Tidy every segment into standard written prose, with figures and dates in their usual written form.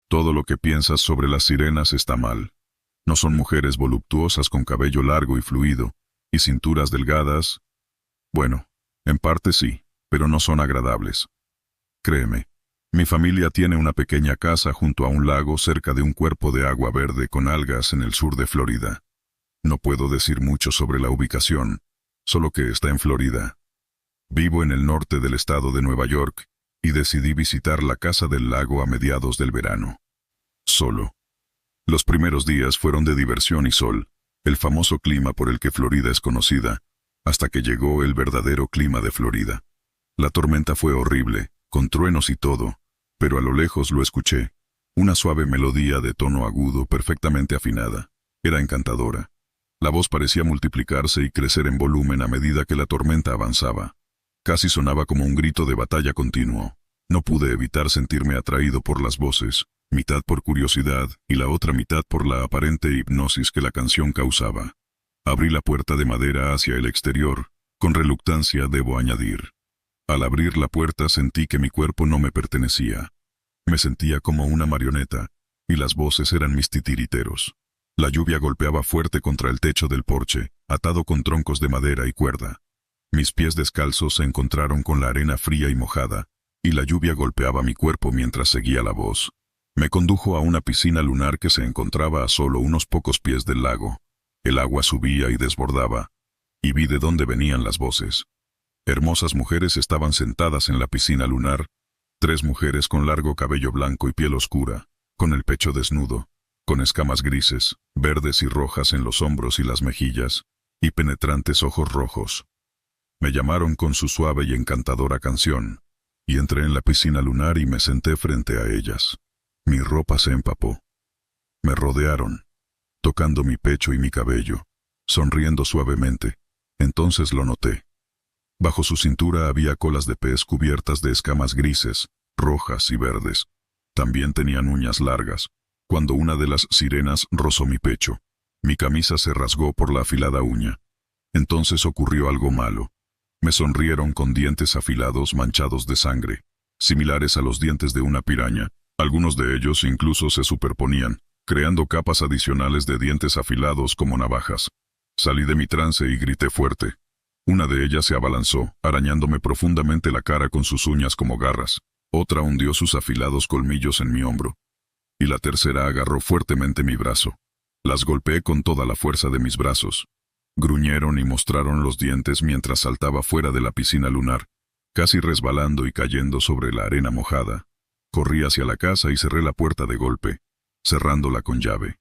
Todo lo que piensas sobre las sirenas está mal. No son mujeres voluptuosas con cabello largo y fluido, y cinturas delgadas. Bueno, en parte sí, pero no son agradables. Créeme, mi familia tiene una pequeña casa junto a un lago cerca de un cuerpo de agua verde con algas en el sur de Florida. No puedo decir mucho sobre la ubicación, solo que está en Florida. Vivo en el norte del estado de Nueva York, y decidí visitar la casa del lago a mediados del verano. Solo. Los primeros días fueron de diversión y sol, el famoso clima por el que Florida es conocida, hasta que llegó el verdadero clima de Florida. La tormenta fue horrible, con truenos y todo, pero a lo lejos lo escuché. Una suave melodía de tono agudo perfectamente afinada. Era encantadora. La voz parecía multiplicarse y crecer en volumen a medida que la tormenta avanzaba. Casi sonaba como un grito de batalla continuo. No pude evitar sentirme atraído por las voces, mitad por curiosidad y la otra mitad por la aparente hipnosis que la canción causaba. Abrí la puerta de madera hacia el exterior, con reluctancia debo añadir. Al abrir la puerta sentí que mi cuerpo no me pertenecía. Me sentía como una marioneta, y las voces eran mis titiriteros. La lluvia golpeaba fuerte contra el techo del porche, atado con troncos de madera y cuerda. Mis pies descalzos se encontraron con la arena fría y mojada, y la lluvia golpeaba mi cuerpo mientras seguía la voz. Me condujo a una piscina lunar que se encontraba a solo unos pocos pies del lago. El agua subía y desbordaba, y vi de dónde venían las voces. Hermosas mujeres estaban sentadas en la piscina lunar, 3 mujeres con largo cabello blanco y piel oscura, con el pecho desnudo, con escamas grises, verdes y rojas en los hombros y las mejillas, y penetrantes ojos rojos. Me llamaron con su suave y encantadora canción, y entré en la piscina lunar y me senté frente a ellas. Mi ropa se empapó. Me rodearon, tocando mi pecho y mi cabello, sonriendo suavemente. Entonces lo noté. Bajo su cintura había colas de pez cubiertas de escamas grises, rojas y verdes. También tenían uñas largas. Cuando una de las sirenas rozó mi pecho, mi camisa se rasgó por la afilada uña. Entonces ocurrió algo malo. Me sonrieron con dientes afilados manchados de sangre, similares a los dientes de una piraña. Algunos de ellos incluso se superponían, creando capas adicionales de dientes afilados como navajas. Salí de mi trance y grité fuerte. Una de ellas se abalanzó, arañándome profundamente la cara con sus uñas como garras. Otra hundió sus afilados colmillos en mi hombro. Y la tercera agarró fuertemente mi brazo. Las golpeé con toda la fuerza de mis brazos. Gruñeron y mostraron los dientes mientras saltaba fuera de la piscina lunar, casi resbalando y cayendo sobre la arena mojada. Corrí hacia la casa y cerré la puerta de golpe, cerrándola con llave.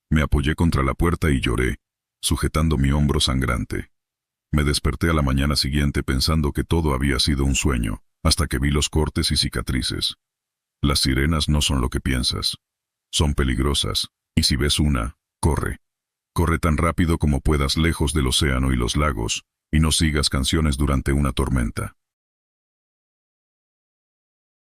Me apoyé contra la puerta y lloré, sujetando mi hombro sangrante. Me desperté a la mañana siguiente pensando que todo había sido un sueño, hasta que vi los cortes y cicatrices. Las sirenas no son lo que piensas. Son peligrosas, y si ves una, corre. Corre tan rápido como puedas lejos del océano y los lagos, y no sigas canciones durante una tormenta.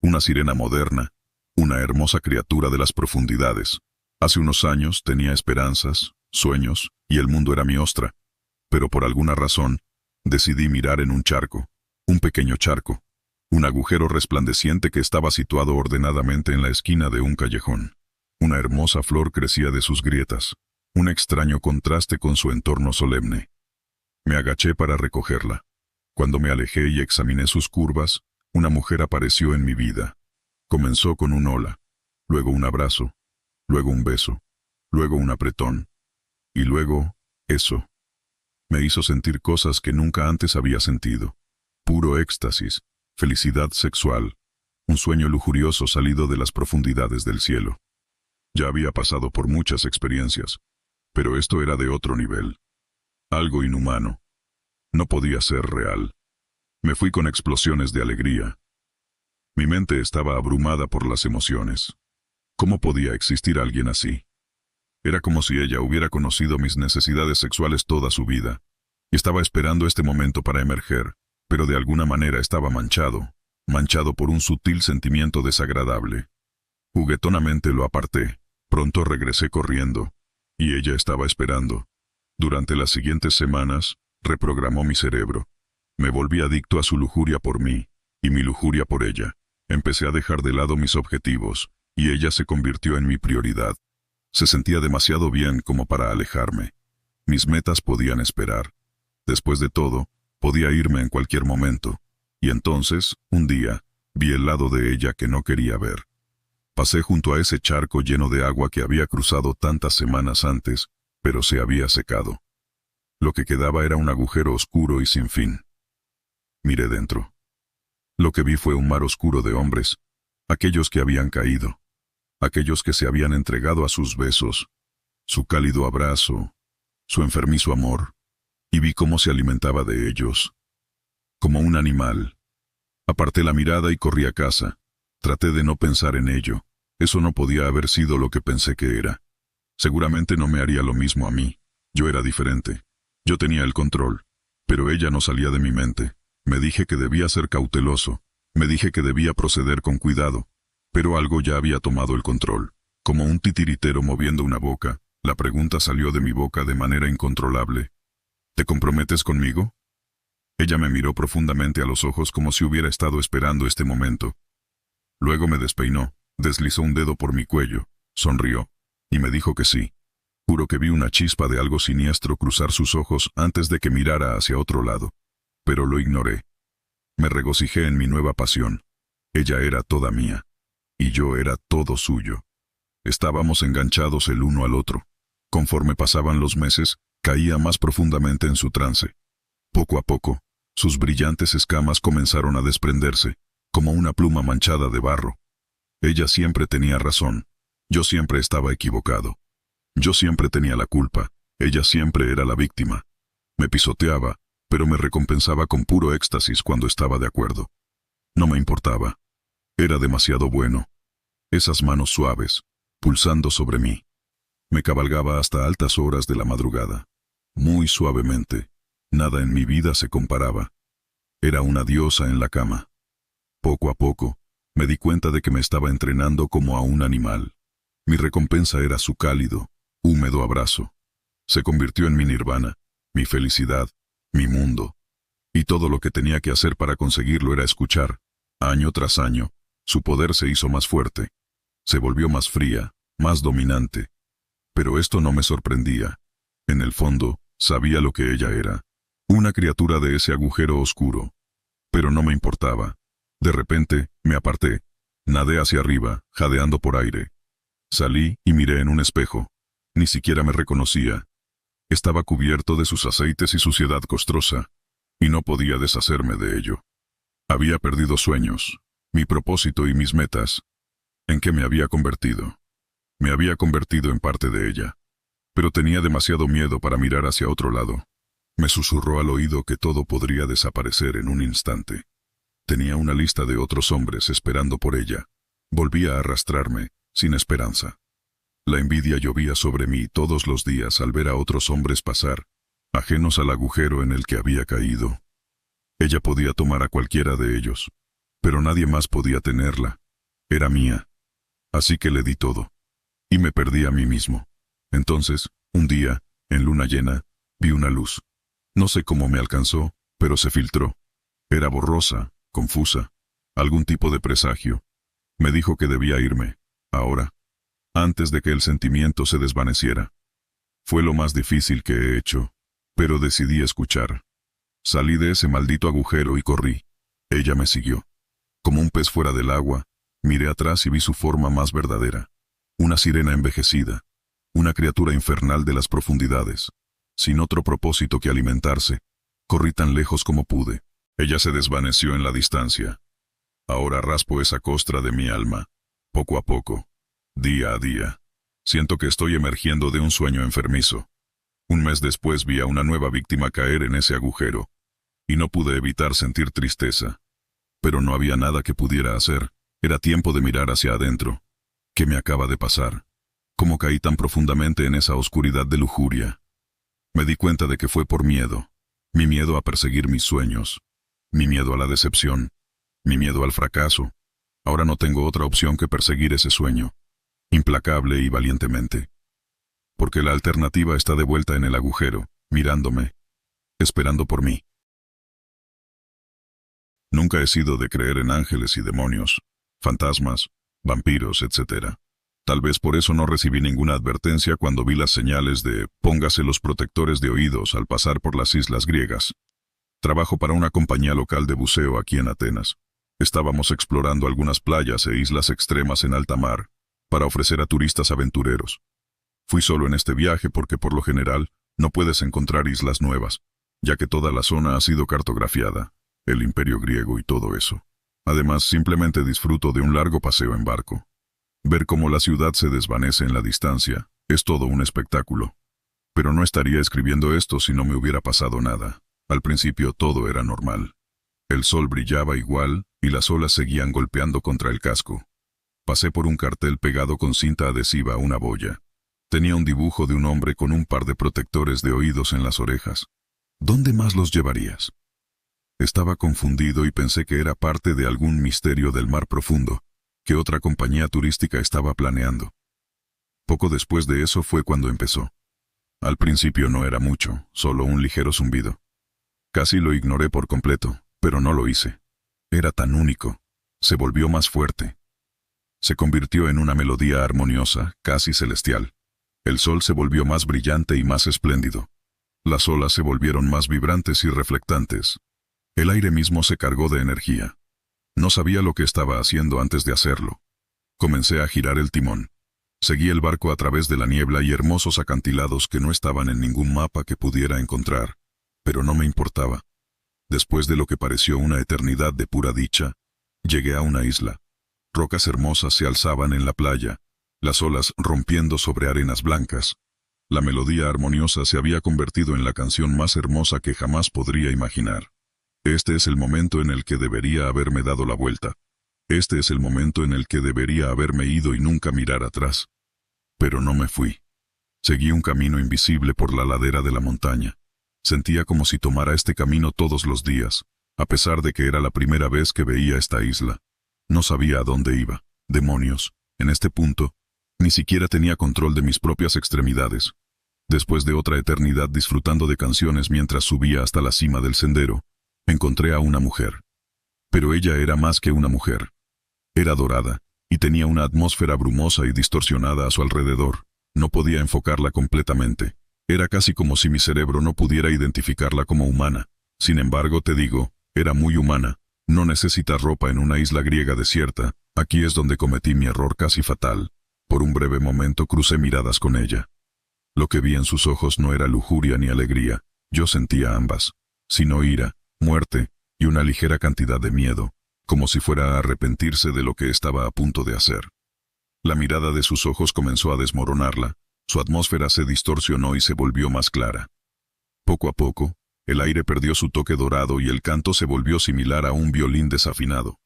Una sirena moderna, una hermosa criatura de las profundidades. Hace unos años tenía esperanzas, sueños, y el mundo era mi ostra. Pero por alguna razón, decidí mirar en un charco, un pequeño charco, un agujero resplandeciente que estaba situado ordenadamente en la esquina de un callejón. Una hermosa flor crecía de sus grietas, un extraño contraste con su entorno solemne. Me agaché para recogerla. Cuando me alejé y examiné sus curvas, una mujer apareció en mi vida. Comenzó con un hola, luego un abrazo, luego un beso, luego un apretón, y luego, eso. Me hizo sentir cosas que nunca antes había sentido. Puro éxtasis, felicidad sexual, un sueño lujurioso salido de las profundidades del cielo. Ya había pasado por muchas experiencias, pero esto era de otro nivel. Algo inhumano. No podía ser real. Me fui con explosiones de alegría. Mi mente estaba abrumada por las emociones. ¿Cómo podía existir alguien así? Era como si ella hubiera conocido mis necesidades sexuales toda su vida, y estaba esperando este momento para emerger, pero de alguna manera estaba manchado por un sutil sentimiento desagradable. Juguetonamente lo aparté, pronto regresé corriendo, y ella estaba esperando. Durante las siguientes semanas, reprogramó mi cerebro. Me volví adicto a su lujuria por mí, y mi lujuria por ella. Empecé a dejar de lado mis objetivos, y ella se convirtió en mi prioridad. Se sentía demasiado bien como para alejarme. Mis metas podían esperar. Después de todo, podía irme en cualquier momento. Y entonces, un día, vi el lado de ella que no quería ver. Pasé junto a ese charco lleno de agua que había cruzado tantas semanas antes, pero se había secado. Lo que quedaba era un agujero oscuro y sin fin. Miré dentro. Lo que vi fue un mar oscuro de hombres, aquellos que habían caído, aquellos que se habían entregado a sus besos, su cálido abrazo, su enfermizo amor, y vi cómo se alimentaba de ellos, como un animal. Aparté la mirada y corrí a casa. Traté de no pensar en ello. Eso no podía haber sido lo que pensé que era. Seguramente no me haría lo mismo a mí. Yo era diferente. Yo tenía el control. Pero ella no salía de mi mente. Me dije que debía ser cauteloso. Me dije que debía proceder con cuidado. Pero algo ya había tomado el control. Como un titiritero moviendo una boca, la pregunta salió de mi boca de manera incontrolable. ¿Te comprometes conmigo? Ella me miró profundamente a los ojos como si hubiera estado esperando este momento. Luego me despeinó, deslizó un dedo por mi cuello, sonrió, y me dijo que sí. Juro que vi una chispa de algo siniestro cruzar sus ojos antes de que mirara hacia otro lado. Pero lo ignoré. Me regocijé en mi nueva pasión. Ella era toda mía, y yo era todo suyo. Estábamos enganchados el uno al otro. Conforme pasaban los meses, caía más profundamente en su trance. Poco a poco, sus brillantes escamas comenzaron a desprenderse, como una pluma manchada de barro. Ella siempre tenía razón. Yo siempre estaba equivocado. Yo siempre tenía la culpa. Ella siempre era la víctima. Me pisoteaba, pero me recompensaba con puro éxtasis cuando estaba de acuerdo. No me importaba. Era demasiado bueno. Esas manos suaves, pulsando sobre mí. Me cabalgaba hasta altas horas de la madrugada. Muy suavemente. Nada en mi vida se comparaba. Era una diosa en la cama. Poco a poco, me di cuenta de que me estaba entrenando como a un animal. Mi recompensa era su cálido, húmedo abrazo. Se convirtió en mi nirvana, mi felicidad, mi mundo. Y todo lo que tenía que hacer para conseguirlo era escuchar. Año tras año, su poder se hizo más fuerte. Se volvió más fría, más dominante. Pero esto no me sorprendía. En el fondo, sabía lo que ella era. Una criatura de ese agujero oscuro. Pero no me importaba. De repente, me aparté. Nadé hacia arriba, jadeando por aire. Salí y miré en un espejo. Ni siquiera me reconocía. Estaba cubierto de sus aceites y suciedad costrosa, y no podía deshacerme de ello. Había perdido sueños, mi propósito y mis metas. ¿En qué me había convertido? Me había convertido en parte de ella. Pero tenía demasiado miedo para mirar hacia otro lado. Me susurró al oído que todo podría desaparecer en un instante. Tenía una lista de otros hombres esperando por ella. Volvía a arrastrarme, sin esperanza. La envidia llovía sobre mí todos los días al ver a otros hombres pasar, ajenos al agujero en el que había caído. Ella podía tomar a cualquiera de ellos, pero nadie más podía tenerla. Era mía. Así que le di todo. Y me perdí a mí mismo. Entonces, un día, en luna llena, vi una luz. No sé cómo me alcanzó, pero se filtró. Era borrosa, confusa, algún tipo de presagio. Me dijo que debía irme, ahora, antes de que el sentimiento se desvaneciera. Fue lo más difícil que he hecho, pero decidí escuchar. Salí de ese maldito agujero y corrí. Ella me siguió. Como un pez fuera del agua, miré atrás y vi su forma más verdadera. Una sirena envejecida, una criatura infernal de las profundidades. Sin otro propósito que alimentarse, corrí tan lejos como pude. Ella se desvaneció en la distancia. Ahora raspo esa costra de mi alma, poco a poco, día a día. Siento que estoy emergiendo de un sueño enfermizo. Un mes después vi a una nueva víctima caer en ese agujero, y no pude evitar sentir tristeza. Pero no había nada que pudiera hacer. Era tiempo de mirar hacia adentro. ¿Qué me acaba de pasar? ¿Cómo caí tan profundamente en esa oscuridad de lujuria? Me di cuenta de que fue por miedo. Mi miedo a perseguir mis sueños. Mi miedo a la decepción. Mi miedo al fracaso. Ahora no tengo otra opción que perseguir ese sueño, implacable y valientemente. Porque la alternativa está de vuelta en el agujero, mirándome, esperando por mí. Nunca he sido de creer en ángeles y demonios, fantasmas, vampiros, etc. Tal vez por eso no recibí ninguna advertencia cuando vi las señales de póngase los protectores de oídos al pasar por las islas griegas. Trabajo para una compañía local de buceo aquí en Atenas. Estábamos explorando algunas playas e islas extremas en alta mar para ofrecer a turistas aventureros. Fui solo en este viaje porque por lo general no puedes encontrar islas nuevas, ya que toda la zona ha sido cartografiada, el imperio griego y todo eso. Además, simplemente disfruto de un largo paseo en barco. Ver cómo la ciudad se desvanece en la distancia es todo un espectáculo. Pero no estaría escribiendo esto si no me hubiera pasado nada. Al principio todo era normal. El sol brillaba igual y las olas seguían golpeando contra el casco. Pasé por un cartel pegado con cinta adhesiva a una boya. Tenía un dibujo de un hombre con un par de protectores de oídos en las orejas. ¿Dónde más los llevarías? Estaba confundido y pensé que era parte de algún misterio del mar profundo, que otra compañía turística estaba planeando. Poco después de eso fue cuando empezó. Al principio no era mucho, solo un ligero zumbido. Casi lo ignoré por completo, pero no lo hice. Era tan único. Se volvió más fuerte. Se convirtió en una melodía armoniosa, casi celestial. El sol se volvió más brillante y más espléndido. Las olas se volvieron más vibrantes y reflectantes. El aire mismo se cargó de energía. No sabía lo que estaba haciendo antes de hacerlo. Comencé a girar el timón. Seguí el barco a través de la niebla y hermosos acantilados que no estaban en ningún mapa que pudiera encontrar, pero no me importaba. Después de lo que pareció una eternidad de pura dicha, llegué a una isla. Rocas hermosas se alzaban en la playa, las olas rompiendo sobre arenas blancas. La melodía armoniosa se había convertido en la canción más hermosa que jamás podría imaginar. Este es el momento en el que debería haberme dado la vuelta. Este es el momento en el que debería haberme ido y nunca mirar atrás. Pero no me fui. Seguí un camino invisible por la ladera de la montaña. Sentía como si tomara este camino todos los días, a pesar de que era la primera vez que veía esta isla. No sabía a dónde iba. Demonios, en este punto, ni siquiera tenía control de mis propias extremidades. Después de otra eternidad disfrutando de canciones mientras subía hasta la cima del sendero, encontré a una mujer. Pero ella era más que una mujer. Era dorada, y tenía una atmósfera brumosa y distorsionada a su alrededor. No podía enfocarla completamente. Era casi como si mi cerebro no pudiera identificarla como humana. Sin embargo, te digo, era muy humana. No necesita ropa en una isla griega desierta. Aquí es donde cometí mi error casi fatal. Por un breve momento crucé miradas con ella. Lo que vi en sus ojos no era lujuria ni alegría. Yo sentía ambas, sino ira, muerte y una ligera cantidad de miedo, como si fuera a arrepentirse de lo que estaba a punto de hacer. La mirada de sus ojos comenzó a desmoronarla, su atmósfera se distorsionó y se volvió más clara. Poco a poco, el aire perdió su toque dorado y el canto se volvió similar a un violín desafinado.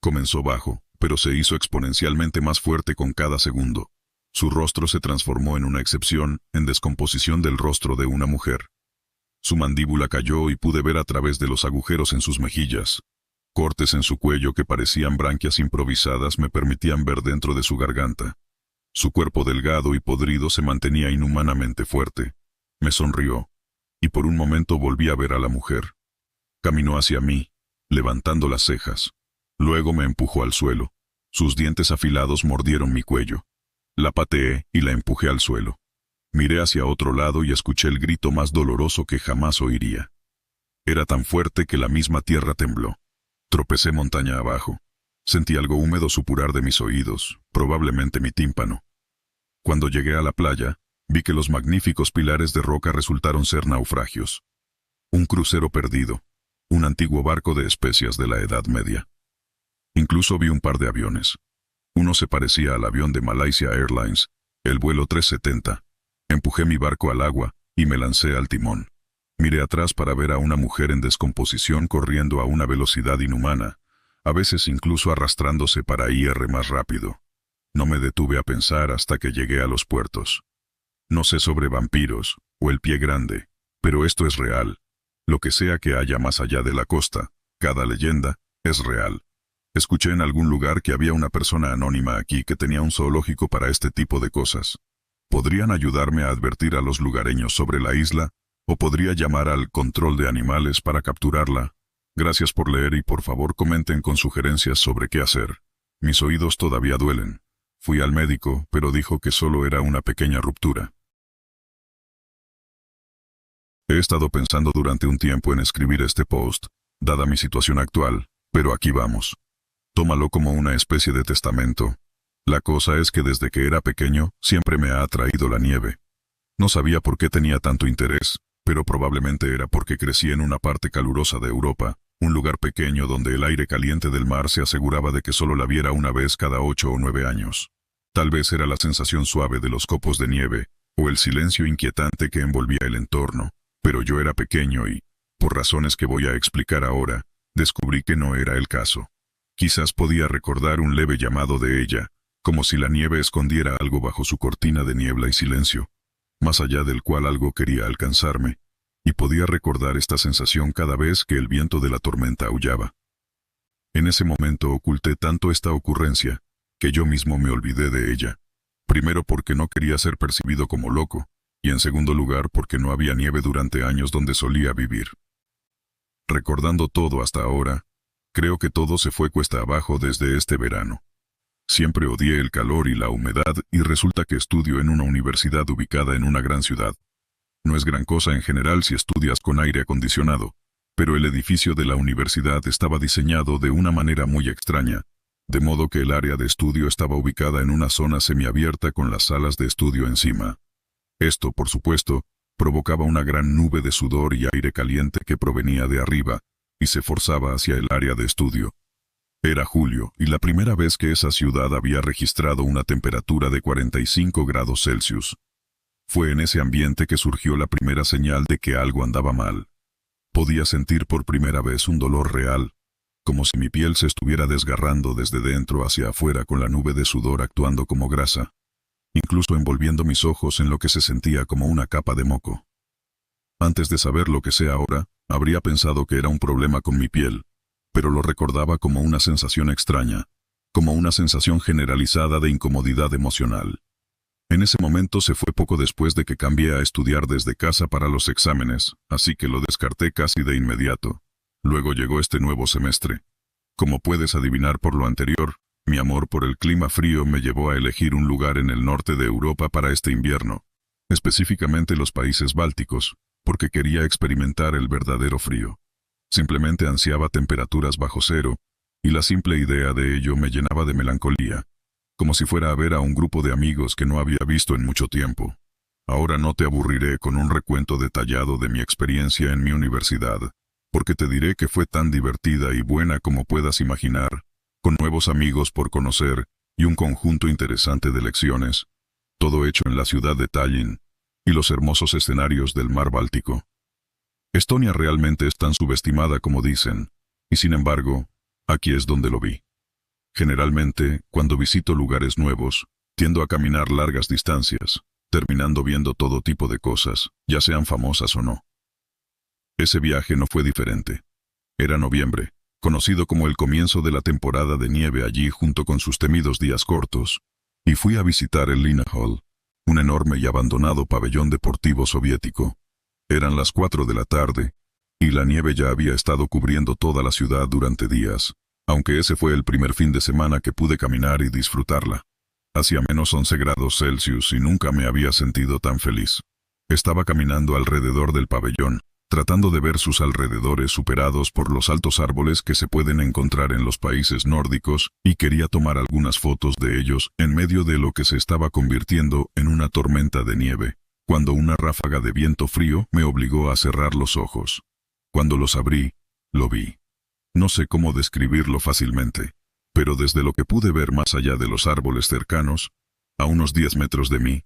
Comenzó bajo, pero se hizo exponencialmente más fuerte con cada segundo. Su rostro se transformó en una excepción, en descomposición del rostro de una mujer. Su mandíbula cayó y pude ver a través de los agujeros en sus mejillas. Cortes en su cuello que parecían branquias improvisadas me permitían ver dentro de su garganta. Su cuerpo delgado y podrido se mantenía inhumanamente fuerte. Me sonrió, y por un momento volví a ver a la mujer. Caminó hacia mí, levantando las cejas. Luego me empujó al suelo. Sus dientes afilados mordieron mi cuello. La pateé y la empujé al suelo. Miré hacia otro lado y escuché el grito más doloroso que jamás oiría. Era tan fuerte que la misma tierra tembló. Tropecé montaña abajo. Sentí algo húmedo supurar de mis oídos, probablemente mi tímpano. Cuando llegué a la playa, vi que los magníficos pilares de roca resultaron ser naufragios. Un crucero perdido, un antiguo barco de especias de la Edad Media. Incluso vi un par de aviones. Uno se parecía al avión de Malaysia Airlines, el vuelo 370. Empujé mi barco al agua y me lancé al timón. Miré atrás para ver a una mujer en descomposición corriendo a una velocidad inhumana, a veces incluso arrastrándose para ir más rápido. No me detuve a pensar hasta que llegué a los puertos. No sé sobre vampiros o el pie grande, pero esto es real. Lo que sea que haya más allá de la costa, cada leyenda, es real. Escuché en algún lugar que había una persona anónima aquí que tenía un zoológico para este tipo de cosas. ¿Podrían ayudarme a advertir a los lugareños sobre la isla? ¿O podría llamar al control de animales para capturarla? Gracias por leer y por favor comenten con sugerencias sobre qué hacer. Mis oídos todavía duelen. Fui al médico, pero dijo que solo era una pequeña ruptura. He estado pensando durante un tiempo en escribir este post, dada mi situación actual, pero aquí vamos. Tómalo como una especie de testamento. La cosa es que desde que era pequeño, siempre me ha atraído la nieve. No sabía por qué tenía tanto interés, pero probablemente era porque crecí en una parte calurosa de Europa, un lugar pequeño donde el aire caliente del mar se aseguraba de que solo la viera una vez cada 8 o 9 años. Tal vez era la sensación suave de los copos de nieve, o el silencio inquietante que envolvía el entorno, pero yo era pequeño y, por razones que voy a explicar ahora, descubrí que no era el caso. Quizás podía recordar un leve llamado de ella, como si la nieve escondiera algo bajo su cortina de niebla y silencio, más allá del cual algo quería alcanzarme, y podía recordar esta sensación cada vez que el viento de la tormenta aullaba. En ese momento oculté tanto esta ocurrencia, que yo mismo me olvidé de ella, primero porque no quería ser percibido como loco, y en segundo lugar porque no había nieve durante años donde solía vivir. Recordando todo hasta ahora, creo que todo se fue cuesta abajo desde este verano. Siempre odié el calor y la humedad y resulta que estudio en una universidad ubicada en una gran ciudad. No es gran cosa en general si estudias con aire acondicionado, pero el edificio de la universidad estaba diseñado de una manera muy extraña, de modo que el área de estudio estaba ubicada en una zona semiabierta con las salas de estudio encima. Esto, por supuesto, provocaba una gran nube de sudor y aire caliente que provenía de arriba y se forzaba hacia el área de estudio. Era julio, y la primera vez que esa ciudad había registrado una temperatura de 45 grados Celsius. Fue en ese ambiente que surgió la primera señal de que algo andaba mal. Podía sentir por primera vez un dolor real, como si mi piel se estuviera desgarrando desde dentro hacia afuera con la nube de sudor actuando como grasa, incluso envolviendo mis ojos en lo que se sentía como una capa de moco. Antes de saber lo que sé ahora, habría pensado que era un problema con mi piel, pero lo recordaba como una sensación extraña, como una sensación generalizada de incomodidad emocional. En ese momento se fue poco después de que cambié a estudiar desde casa para los exámenes, así que lo descarté casi de inmediato. Luego llegó este nuevo semestre. Como puedes adivinar por lo anterior, mi amor por el clima frío me llevó a elegir un lugar en el norte de Europa para este invierno, específicamente los países bálticos, porque quería experimentar el verdadero frío. Simplemente ansiaba temperaturas bajo cero, y la simple idea de ello me llenaba de melancolía, como si fuera a ver a un grupo de amigos que no había visto en mucho tiempo. Ahora no te aburriré con un recuento detallado de mi experiencia en mi universidad, porque te diré que fue tan divertida y buena como puedas imaginar, con nuevos amigos por conocer y un conjunto interesante de lecciones, todo hecho en la ciudad de Tallinn, y los hermosos escenarios del mar Báltico. Estonia realmente es tan subestimada como dicen, y sin embargo, aquí es donde lo vi. Generalmente, cuando visito lugares nuevos, tiendo a caminar largas distancias, terminando viendo todo tipo de cosas, ya sean famosas o no. Ese viaje no fue diferente. Era noviembre, conocido como el comienzo de la temporada de nieve allí junto con sus temidos días cortos, y fui a visitar el Linnahall, un enorme y abandonado pabellón deportivo soviético. Eran las 4 de la tarde, y la nieve ya había estado cubriendo toda la ciudad durante días, aunque ese fue el primer fin de semana que pude caminar y disfrutarla. Hacía menos 11 grados Celsius y nunca me había sentido tan feliz. Estaba caminando alrededor del pabellón, tratando de ver sus alrededores superados por los altos árboles que se pueden encontrar en los países nórdicos, y quería tomar algunas fotos de ellos en medio de lo que se estaba convirtiendo en una tormenta de nieve, cuando una ráfaga de viento frío me obligó a cerrar los ojos. Cuando los abrí, lo vi. No sé cómo describirlo fácilmente, pero desde lo que pude ver más allá de los árboles cercanos, a unos 10 metros de mí,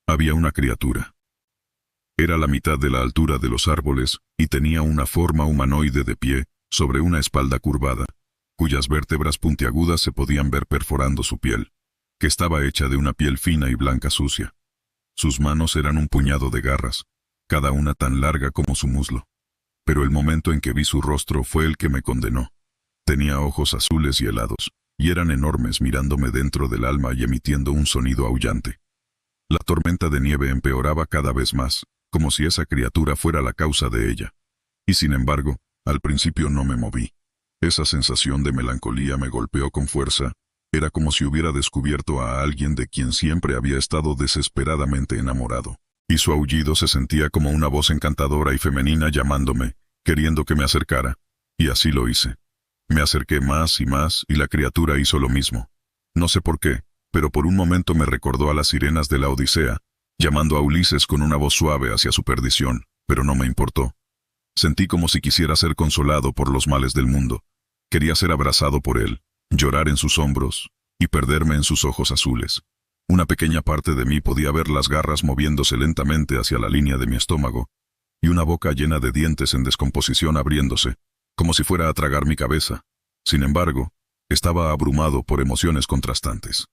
había una criatura. Era la mitad de la altura de los árboles y tenía una forma humanoide de pie sobre una espalda curvada, cuyas vértebras puntiagudas se podían ver perforando su piel, que estaba hecha de una piel fina y blanca sucia. Sus manos eran un puñado de garras, cada una tan larga como su muslo. Pero el momento en que vi su rostro fue el que me condenó. Tenía ojos azules y helados, y eran enormes mirándome dentro del alma y emitiendo un sonido aullante. La tormenta de nieve empeoraba cada vez más, como si esa criatura fuera la causa de ella. Y sin embargo, al principio no me moví. Esa sensación de melancolía me golpeó con fuerza, Era como si hubiera descubierto a alguien de quien siempre había estado desesperadamente enamorado. Y su aullido se sentía como una voz encantadora y femenina llamándome, queriendo que me acercara. Y así lo hice. Me acerqué más y la criatura hizo lo mismo. No sé por qué, pero por un momento me recordó a las sirenas de la Odisea, llamando a Ulises con una voz suave hacia su perdición, pero no me importó. Sentí como si quisiera ser consolado por los males del mundo. Quería ser abrazado por él, llorar en sus hombros y perderme en sus ojos azules. Una pequeña parte de mí podía ver las garras moviéndose lentamente hacia la línea de mi estómago, y una boca llena de dientes en descomposición abriéndose, como si fuera a tragar mi cabeza. Sin embargo, estaba abrumado por emociones contrastantes.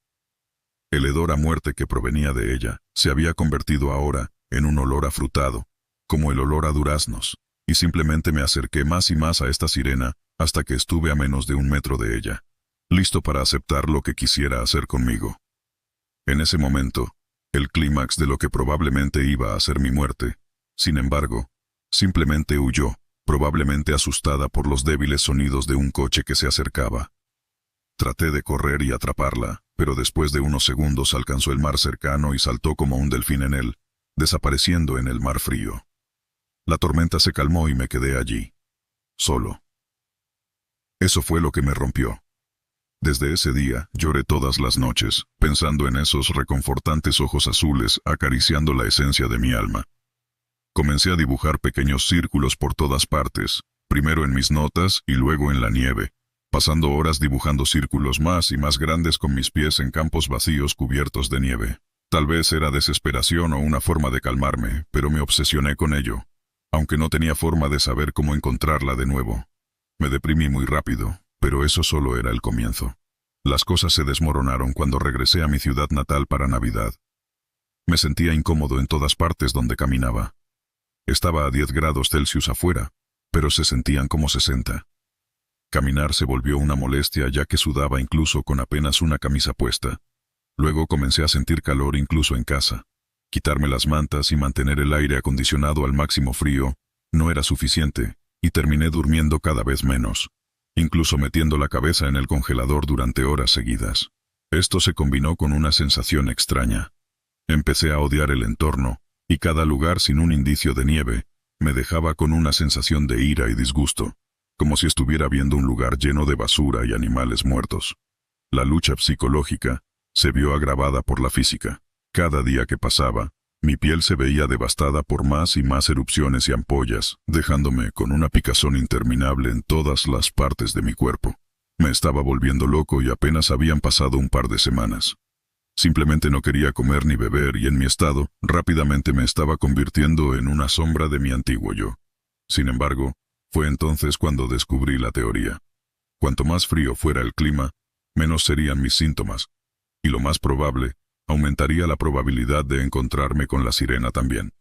El hedor a muerte que provenía de ella se había convertido ahora en un olor afrutado, como el olor a duraznos, y simplemente me acerqué más y más a esta sirena hasta que estuve a menos de 1 metro de ella, listo para aceptar lo que quisiera hacer conmigo. En ese momento, el clímax de lo que probablemente iba a ser mi muerte, sin embargo, simplemente huyó, probablemente asustada por los débiles sonidos de un coche que se acercaba. Traté de correr y atraparla, pero después de unos segundos alcanzó el mar cercano y saltó como un delfín en él, desapareciendo en el mar frío. La tormenta se calmó y me quedé allí, solo. Eso fue lo que me rompió. Desde ese día, lloré todas las noches, pensando en esos reconfortantes ojos azules acariciando la esencia de mi alma. Comencé a dibujar pequeños círculos por todas partes, primero en mis notas y luego en la nieve, pasando horas dibujando círculos más y más grandes con mis pies en campos vacíos cubiertos de nieve. Tal vez era desesperación o una forma de calmarme, pero me obsesioné con ello, aunque no tenía forma de saber cómo encontrarla de nuevo. Me deprimí muy rápido, pero eso solo era el comienzo. Las cosas se desmoronaron cuando regresé a mi ciudad natal para Navidad. Me sentía incómodo en todas partes donde caminaba. Estaba a 10 grados Celsius afuera, pero se sentían como 60. Caminar se volvió una molestia ya que sudaba incluso con apenas una camisa puesta. Luego comencé a sentir calor incluso en casa. Quitarme las mantas y mantener el aire acondicionado al máximo frío no era suficiente, y terminé durmiendo cada vez menos, incluso metiendo la cabeza en el congelador durante horas seguidas. Esto se combinó con una sensación extraña. Empecé a odiar el entorno, y cada lugar sin un indicio de nieve me dejaba con una sensación de ira y disgusto, como si estuviera viendo un lugar lleno de basura y animales muertos. La lucha psicológica se vio agravada por la física. Cada día que pasaba, mi piel se veía devastada por más y más erupciones y ampollas, dejándome con una picazón interminable en todas las partes de mi cuerpo. Me estaba volviendo loco y apenas habían pasado un par de semanas. Simplemente no quería comer ni beber y en mi estado, rápidamente me estaba convirtiendo en una sombra de mi antiguo yo. Sin embargo, fue entonces cuando descubrí la teoría. Cuanto más frío fuera el clima, menos serían mis síntomas, y lo más probable, aumentaría la probabilidad de encontrarme con la sirena también.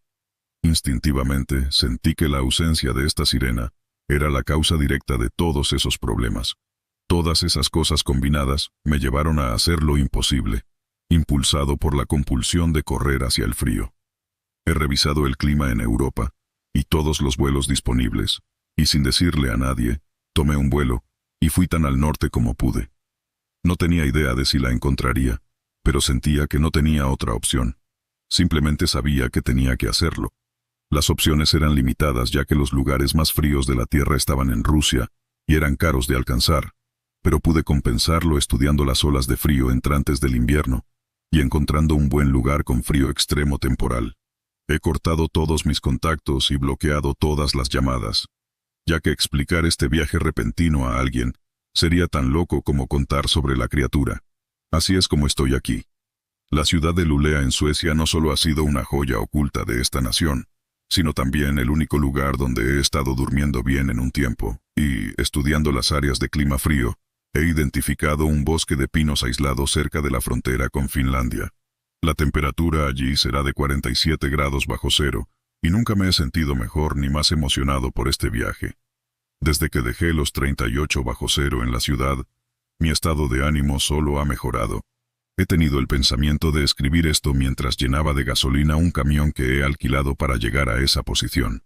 Instintivamente sentí que la ausencia de esta sirena era la causa directa de todos esos problemas. Todas esas cosas combinadas me llevaron a hacer lo imposible, impulsado por la compulsión de correr hacia el frío. He revisado el clima en Europa, y todos los vuelos disponibles, y sin decirle a nadie, tomé un vuelo, y fui tan al norte como pude. No tenía idea de si la encontraría, pero sentía que no tenía otra opción. Simplemente sabía que tenía que hacerlo. Las opciones eran limitadas ya que los lugares más fríos de la Tierra estaban en Rusia, y eran caros de alcanzar, pero pude compensarlo estudiando las olas de frío entrantes del invierno, y encontrando un buen lugar con frío extremo temporal. He cortado todos mis contactos y bloqueado todas las llamadas, ya que explicar este viaje repentino a alguien sería tan loco como contar sobre la criatura. Así es como estoy aquí. La ciudad de Luleå en Suecia no solo ha sido una joya oculta de esta nación, sino también el único lugar donde he estado durmiendo bien en un tiempo, y, estudiando las áreas de clima frío, he identificado un bosque de pinos aislado cerca de la frontera con Finlandia. La temperatura allí será de 47 grados bajo cero, y nunca me he sentido mejor ni más emocionado por este viaje. Desde que dejé los 38 bajo cero en la ciudad, mi estado de ánimo solo ha mejorado. He tenido el pensamiento de escribir esto mientras llenaba de gasolina un camión que he alquilado para llegar a esa posición.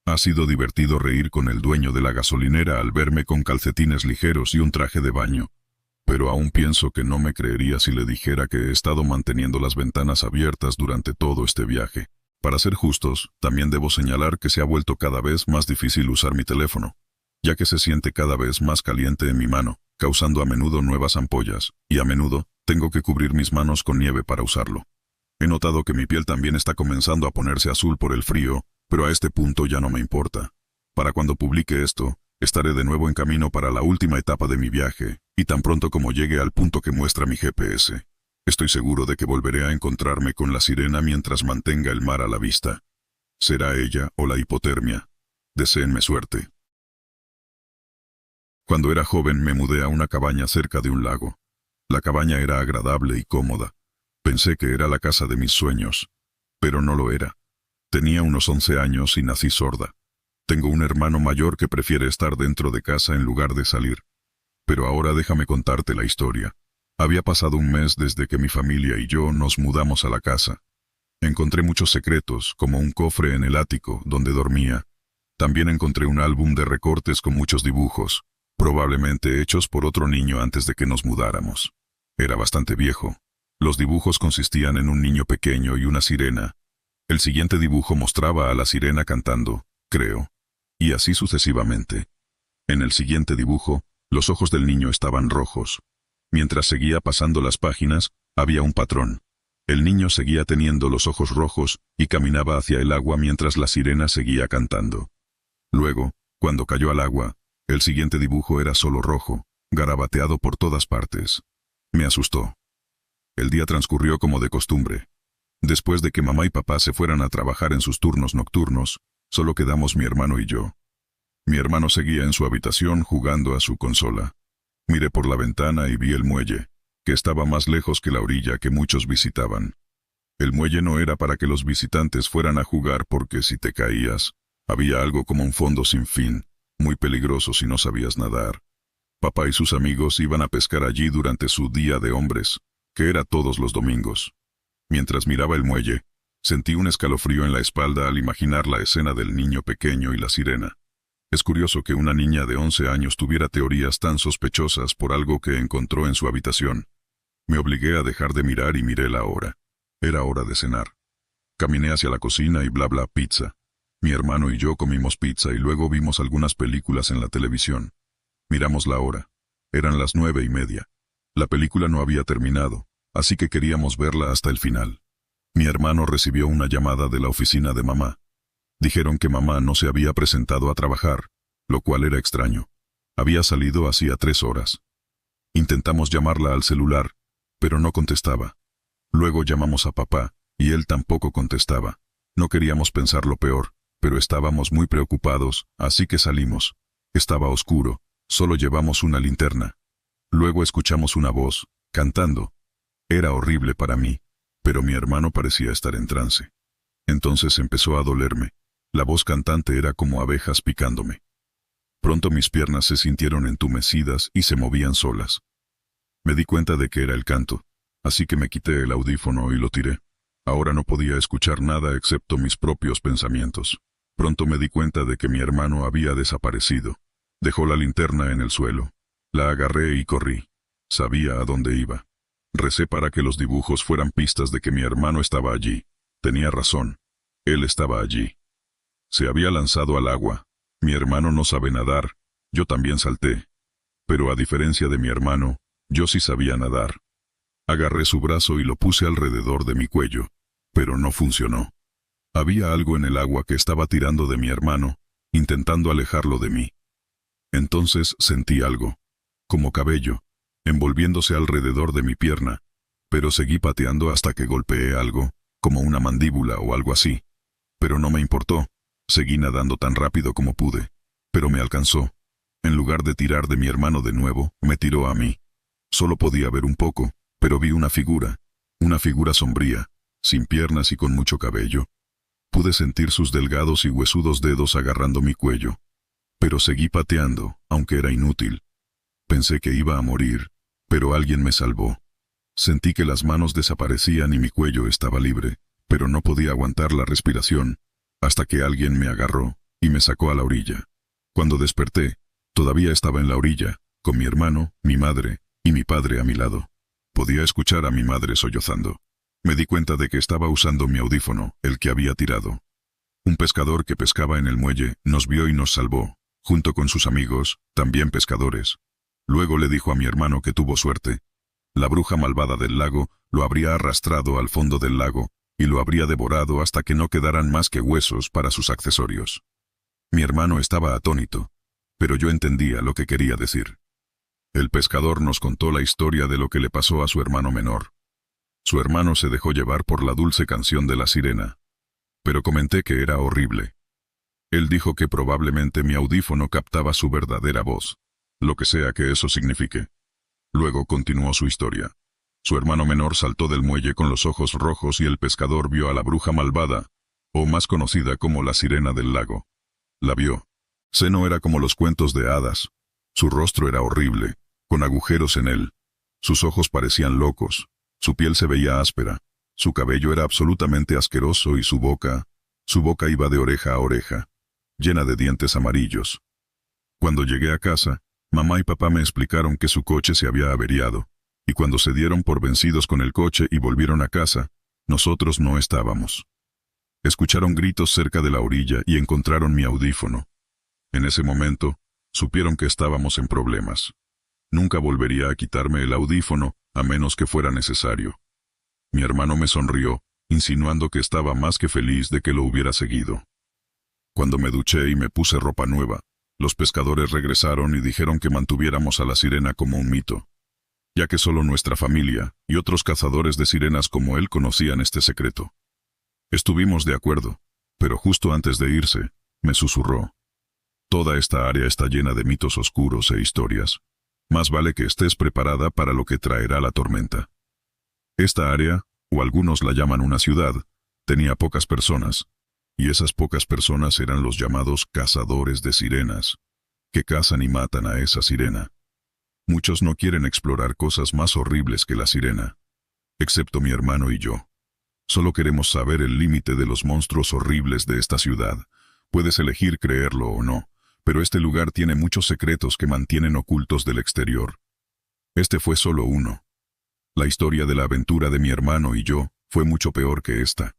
Ha sido divertido reír con el dueño de la gasolinera al verme con calcetines ligeros y un traje de baño. Pero aún pienso que no me creería si le dijera que he estado manteniendo las ventanas abiertas durante todo este viaje. Para ser justos, también debo señalar que se ha vuelto cada vez más difícil usar mi teléfono, ya que se siente cada vez más caliente en mi mano, causando a menudo nuevas ampollas, y a menudo tengo que cubrir mis manos con nieve para usarlo. He notado que mi piel también está comenzando a ponerse azul por el frío, pero a este punto ya no me importa. Para cuando publique esto, estaré de nuevo en camino para la última etapa de mi viaje, y tan pronto como llegue al punto que muestra mi GPS, estoy seguro de que volveré a encontrarme con la sirena mientras mantenga el mar a la vista. Será ella o la hipotermia. Deséenme suerte. Cuando era joven me mudé a una cabaña cerca de un lago. La cabaña era agradable y cómoda. Pensé que era la casa de mis sueños, pero no lo era. Tenía unos 11 años y nací sorda. Tengo un hermano mayor que prefiere estar dentro de casa en lugar de salir. Pero ahora déjame contarte la historia. Había pasado un mes desde que mi familia y yo nos mudamos a la casa. Encontré muchos secretos, como un cofre en el ático donde dormía. También encontré un álbum de recortes con muchos dibujos, probablemente hechos por otro niño antes de que nos mudáramos. Era bastante viejo. Los dibujos consistían en un niño pequeño y una sirena. El siguiente dibujo mostraba a la sirena cantando, creo, y así sucesivamente. En el siguiente dibujo, los ojos del niño estaban rojos. Mientras seguía pasando las páginas, había un patrón. El niño seguía teniendo los ojos rojos y caminaba hacia el agua mientras la sirena seguía cantando. Luego, cuando cayó al agua, el siguiente dibujo era solo rojo, garabateado por todas partes. Me asustó. El día transcurrió como de costumbre. Después de que mamá y papá se fueran a trabajar en sus turnos nocturnos, solo quedamos mi hermano y yo. Mi hermano seguía en su habitación jugando a su consola. Miré por la ventana y vi el muelle, que estaba más lejos que la orilla que muchos visitaban. El muelle no era para que los visitantes fueran a jugar porque si te caías, había algo como un fondo sin fin, muy peligroso si no sabías nadar. Papá y sus amigos iban a pescar allí durante su día de hombres, que era todos los domingos. Mientras miraba el muelle, sentí un escalofrío en la espalda al imaginar la escena del niño pequeño y la sirena. Es curioso que una niña de 11 años tuviera teorías tan sospechosas por algo que encontró en su habitación. Me obligué a dejar de mirar y miré la hora. Era hora de cenar. Caminé hacia la cocina y bla bla pizza. Mi hermano y yo comimos pizza y luego vimos algunas películas en la televisión. Miramos la hora. Eran las 9:30. La película no había terminado, así que queríamos verla hasta el final. Mi hermano recibió una llamada de la oficina de mamá. Dijeron que mamá no se había presentado a trabajar, lo cual era extraño. Había salido hacía 3 horas. Intentamos llamarla al celular, pero no contestaba. Luego llamamos a papá, y él tampoco contestaba. No queríamos pensar lo peor, pero estábamos muy preocupados, así que salimos. Estaba oscuro, solo llevamos una linterna. Luego escuchamos una voz, cantando. Era horrible para mí, pero mi hermano parecía estar en trance. Entonces empezó a dolerme. La voz cantante era como abejas picándome. Pronto mis piernas se sintieron entumecidas y se movían solas. Me di cuenta de que era el canto, así que me quité el audífono y lo tiré. Ahora no podía escuchar nada excepto mis propios pensamientos. Pronto me di cuenta de que mi hermano había desaparecido. Dejó la linterna en el suelo. La agarré y corrí. Sabía a dónde iba. Recé para que los dibujos fueran pistas de que mi hermano estaba allí. Tenía razón. Él estaba allí. Se había lanzado al agua. Mi hermano no sabe nadar. Yo también salté. Pero a diferencia de mi hermano, yo sí sabía nadar. Agarré su brazo y lo puse alrededor de mi cuello, pero no funcionó. Había algo en el agua que estaba tirando de mi hermano, intentando alejarlo de mí. Entonces sentí algo, como cabello, envolviéndose alrededor de mi pierna, pero seguí pateando hasta que golpeé algo, como una mandíbula o algo así. Pero no me importó. Seguí nadando tan rápido como pude, pero me alcanzó. En lugar de tirar de mi hermano de nuevo, me tiró a mí. Solo podía ver un poco, pero vi una figura sombría, sin piernas y con mucho cabello. Pude sentir sus delgados y huesudos dedos agarrando mi cuello, pero seguí pateando, aunque era inútil. Pensé que iba a morir, pero alguien me salvó. Sentí que las manos desaparecían y mi cuello estaba libre, pero no podía aguantar la respiración, hasta que alguien me agarró y me sacó a la orilla. Cuando desperté, todavía estaba en la orilla, con mi hermano, mi madre, y mi padre a mi lado. Podía escuchar a mi madre sollozando. Me di cuenta de que estaba usando mi audífono, el que había tirado. Un pescador que pescaba en el muelle nos vio y nos salvó, junto con sus amigos, también pescadores. Luego le dijo a mi hermano que tuvo suerte. La bruja malvada del lago lo habría arrastrado al fondo del lago y lo habría devorado hasta que no quedaran más que huesos para sus accesorios. Mi hermano estaba atónito, pero yo entendía lo que quería decir. El pescador nos contó la historia de lo que le pasó a su hermano menor. Su hermano se dejó llevar por la dulce canción de la sirena, pero comenté que era horrible. Él dijo que probablemente mi audífono captaba su verdadera voz, lo que sea que eso signifique. Luego continuó su historia. Su hermano menor saltó del muelle con los ojos rojos y el pescador vio a la bruja malvada, o más conocida como la sirena del lago. La vio. No era como los cuentos de hadas. Su rostro era horrible, con agujeros en él. Sus ojos parecían locos. Su piel se veía áspera. Su cabello era absolutamente asqueroso y su boca iba de oreja a oreja, llena de dientes amarillos. Cuando llegué a casa, mamá y papá me explicaron que su coche se había averiado, y cuando se dieron por vencidos con el coche y volvieron a casa, nosotros no estábamos. Escucharon gritos cerca de la orilla y encontraron mi audífono. En ese momento, supieron que estábamos en problemas. Nunca volvería a quitarme el audífono, a menos que fuera necesario. Mi hermano me sonrió, insinuando que estaba más que feliz de que lo hubiera seguido. Cuando me duché y me puse ropa nueva, los pescadores regresaron y dijeron que mantuviéramos a la sirena como un mito, ya que solo nuestra familia y otros cazadores de sirenas como él conocían este secreto. Estuvimos de acuerdo, pero justo antes de irse, me susurró: toda esta área está llena de mitos oscuros e historias. Más vale que estés preparada para lo que traerá la tormenta. Esta área, o algunos la llaman una ciudad, tenía pocas personas, y esas pocas personas eran los llamados cazadores de sirenas, que cazan y matan a esa sirena. Muchos no quieren explorar cosas más horribles que la sirena, excepto mi hermano y yo. Solo queremos saber el límite de los monstruos horribles de esta ciudad. Puedes elegir creerlo o no, pero este lugar tiene muchos secretos que mantienen ocultos del exterior. Este fue solo uno. La historia de la aventura de mi hermano y yo fue mucho peor que esta.